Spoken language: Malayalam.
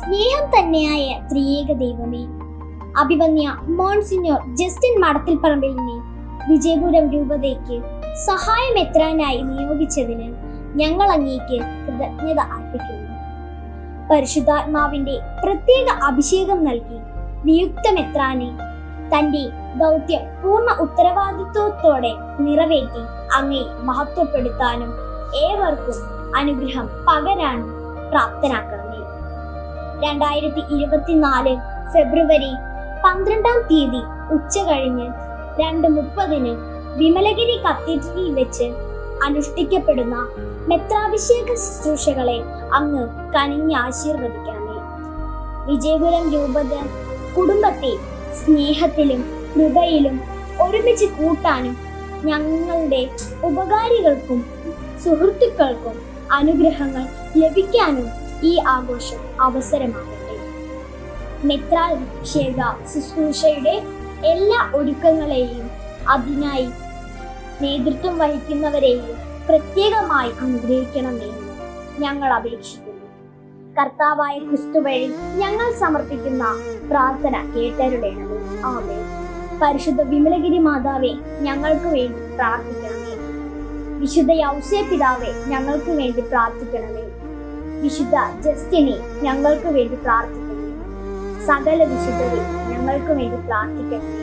സ്നേഹം തന്നെയായ ത്രിയേക ദൈവമേ, അഭിവന്യ മോൺസിഞ്ഞോർ ജസ്റ്റിൻ മടത്തിൽപ്പറമ്പിലിനെ വിജയപുരം രൂപതയ്ക്ക് സഹായമെത്രാനായി നിയോഗിച്ചതിന് ഞങ്ങൾ അങ്ങേക്ക് കൃതജ്ഞത അർപ്പിക്കുന്നു. പരിശുദ്ധാത്മാവിന്റെ പ്രത്യേക അഭിഷേകം നൽകി നിയുക്ത മെത്രാനെ തന്റെ ദൗത്യം പൂർണ്ണ ഉത്തരവാദിത്വത്തോടെ നിറവേറ്റി അങ്ങേ മഹത്വപ്പെടുത്താനും ഏവർക്കും അനുഗ്രഹം പകരാനും പ്രാപ്തനാക്കണമേ. 2024 ഫെബ്രുവരി 12 ഉച്ച കഴിഞ്ഞ് 2:30 വിമലഗിരി കത്തീഡ്രലിൽ വെച്ച് അനുഷ്ഠിക്കപ്പെടുന്ന മെത്രാഭിഷേക ശുശ്രൂഷകളെ അങ്ങ് കനിഞ്ഞ് ആശീർവദിക്കണമേ. വിജയപുരം രൂപത കുടുംബത്തെ സ്നേഹത്തിലും കൃപയിലും ഒരുമിച്ച് കൂട്ടാനും ഞങ്ങളുടെ ഉപകാരികൾക്കും സുഹൃത്തുക്കൾക്കും അനുഗ്രഹങ്ങൾ ലഭിക്കാനും ഈ ആഘോഷം അവസരമാകട്ടെ. മെത്രാഭിഷേക ശുശ്രൂഷയുടെ എല്ലാ ഒരുക്കങ്ങളെയും അതിനായി നേതൃത്വം വഹിക്കുന്നവരെയും പ്രത്യേകമായി അനുഗ്രഹിക്കണമെന്ന് ഞങ്ങൾ അപേക്ഷിക്കുന്നു. കർത്താവായ ക്രിസ്തു വഴി ഞങ്ങൾ സമർപ്പിക്കുന്ന പ്രാർത്ഥന കേട്ടരുളേണമേ. ആമേൻ. പരിശുദ്ധ വിമലഗിരി മാതാവേ, ഞങ്ങൾക്ക് വേണ്ടി പ്രാർത്ഥിക്കണമേ. വിശുദ്ധ യൗസേ പിതാവേ, ഞങ്ങൾക്ക് വേണ്ടി പ്രാർത്ഥിക്കണമേ. വിശുദ്ധ ജസ്റ്റിനെ ഞങ്ങൾക്ക് വേണ്ടി പ്രാർത്ഥിക്കണമേ. സകല വിശുദ്ധരെ ഞങ്ങൾക്ക് വേണ്ടി പ്രാർത്ഥിക്കണമേ.